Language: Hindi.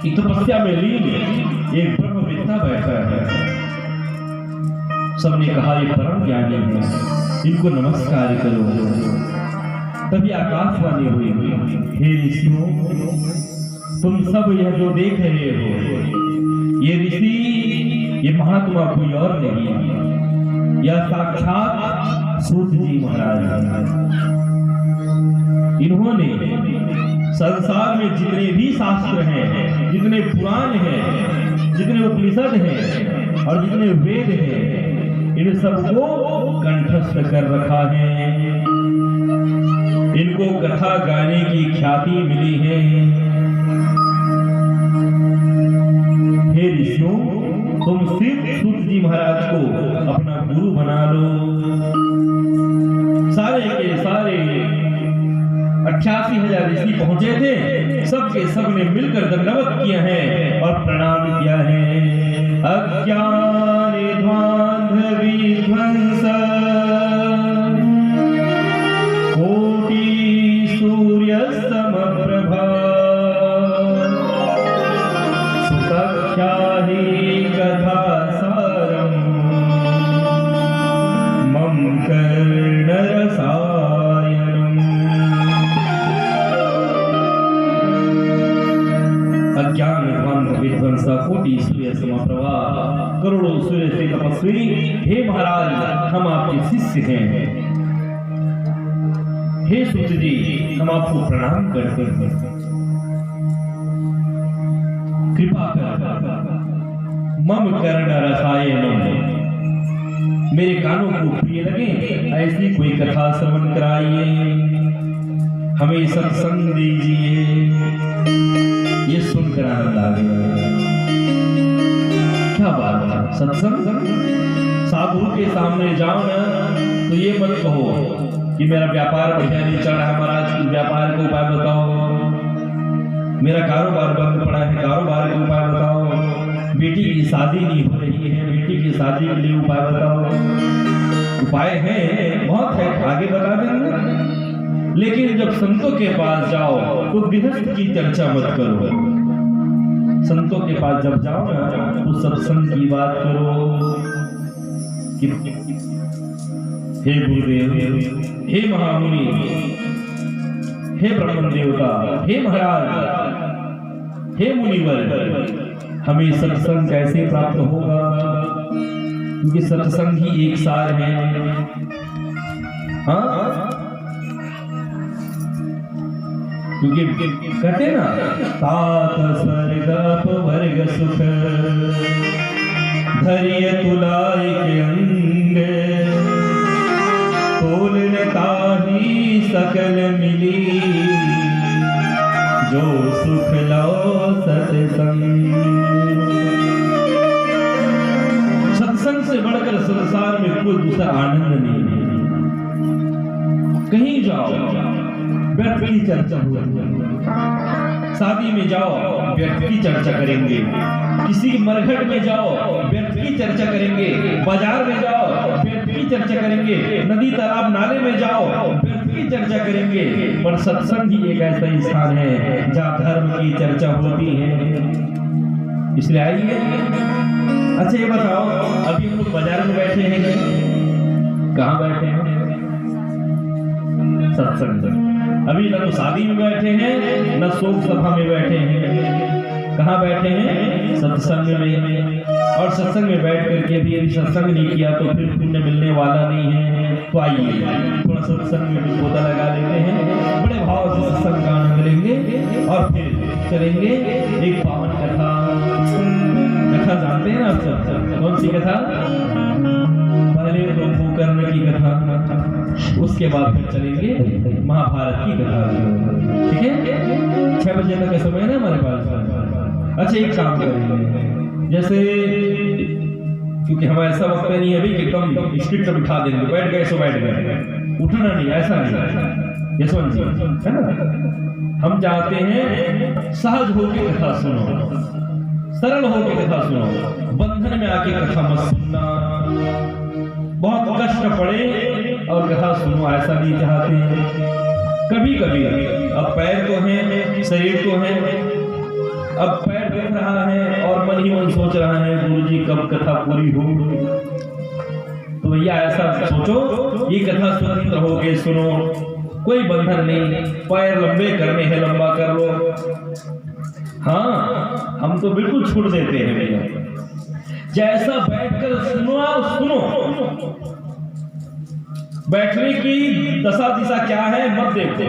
कि तपस्या में लीन एक ब्रह्मवेत्ता बैठा है। सबने कहा ये परम ज्ञानी है, इनको नमस्कार करो। तभी आकाशवाणी हुई, हे ऋषियों, तुम सब यह जो देख रहे हो, ये ऋषि, ये महात्मा कोई और नहीं, यह साक्षात सूत जी महाराज हैं। इन्होंने संसार में जितने भी शास्त्र हैं, जितने पुराण हैं, जितने उपनिषद हैं और जितने वेद हैं, इन सबको कंठस्थ कर रखा है। इनको कथा गाने की ख्याति मिली है। हे ऋषियों, तुम सिर्फ सूत जी महाराज को अपना गुरु बना लो। सारे के सारे 88,000 ऋषि पहुंचे थे, सबके सब ने मिलकर दंडवत किया है और प्रणाम किया है। अज्ञान ध्वांध विध्वंस कोटि सूर्य समप्रभा सुतख्या हि कथा सारम मम कर्ण रसायनम। अज्ञान ध्वांध विध्वंस कोटि सूर्य समप्रभा, करोड़ों सूर्य से तपस्वी, हे महाराज, हम आपके शिष्य हैं। हे सूत जी, हम आपको प्रणाम करते हैं। कृपा कर मम कर्ण रसायनम, मेरे कानों को प्रिय लगे ऐसी कोई कथा श्रवण कराइए, हमें सत्संग दीजिए। ये सुनकर आनंद आ गया। क्या बात है, सत्संग। साधु के सामने जाओ ना तो ये मत कहो कि मेरा व्यापार बढ़िया नहीं चल रहा है महाराज, व्यापार का उपाय बताओ। मेरा कारोबार बंद पड़ा है, कारोबार का उपाय बताओ। बेटी की शादी नहीं हो रही है, बेटी की शादी के लिए उपाय बताओ। उपाय है, बहुत है, आगे बता देंगे। लेकिन जब संतों के पास जाओ तो गृहस्थ की चर्चा मत करो। संतों के पास जब जाओ ना तो सत्संग की बात करो कि हे गुरुदेव, हे महामुनि, हे ब्रह्मन देवता, हे महाराज, हे मुनिवर, हमें सत्संग कैसे प्राप्त होगा? क्योंकि सत्संग ही एक सार है। हाँ, क्योंकि कहते ना, तात स्वर्ग अपवर्ग सुख धैर्य तुलाई के अंग, तोलन ताही सकल मिली, जो सुख लो सत्संग। सत्संग से बढ़कर संसार में कोई दूसरा आनंद नहीं है। कहीं जाओ व्यर्थ की चर्चा हो, शादी में जाओ व्यर्थ की चर्चा करेंगे, किसी मरघट में जाओ व्यर्थ की चर्चा करेंगे, बाजार में जाओ व्यर्थ की चर्चा करेंगे, नदी तालाब नाले में जाओ व्यर्थ की चर्चा करेंगे। पर सत्संग ही एक ऐसा स्थान है जहाँ धर्म की चर्चा होती है। इसलिए आइए। अच्छा ये बताओ, अभी हम लोग बाजार में बैठे हैं, कहाँ बैठे हैं? सत्संग। अभी न तो शादी में बैठे हैं, न शोक सभा में बैठे हैं। कहाँ बैठे हैं? सत्संग में। और सत्संग में बैठ करके भी यदि सत्संग नहीं किया तो फिर पुण्य मिलने वाला नहीं है। तो आइए थोड़ा सत्संग में पौधा लगा लेते हैं, बड़े भाव से सत्संग का आनंद लेंगे और फिर चलेंगे एक पावन कथा। कथा जानते हैं ना आप सब? कौन सी कथा? पहले तो गोकर्ण की कथा, उसके बाद फिर चलेंगे महाभारत की कथा। ठीक है, 6 बजे तक का समय है ना हमारे पास। अच्छा एक काम करेंगे, जैसे क्योंकि हमारा ऐसा वक्त नहीं है अभी कि एकदम स्ट्रिक्ट बिठा देंगे, बैठ गए सो बैठ गए, उठना नहीं, ऐसा नहीं। यशवंत जी है ना, हम चाहते हैं सहज होकर कथा सुनो, सरल होकर कथा सुनो, बंधन में आके कथा मत सुनना, बहुत कष्ट पड़े और कथा सुनो, ऐसा नहीं चाहते। कभी कभी अब पैर तो हैं, शरीर तो है, अब पैर देख रहा है और मन ही मन सोच रहा है गुरुजी कब कथा पूरी हो। तो भैया ऐसा सोचो, ये कथा स्वतंत्र होके सुनो, कोई बंधन नहीं, पैर लंबे करने हैं लंबा कर लो। हाँ, हम तो बिल्कुल छूट देते हैं भैया, जैसा बैठकर सुनो। बैठने की दशा दिशा क्या है मत देखो,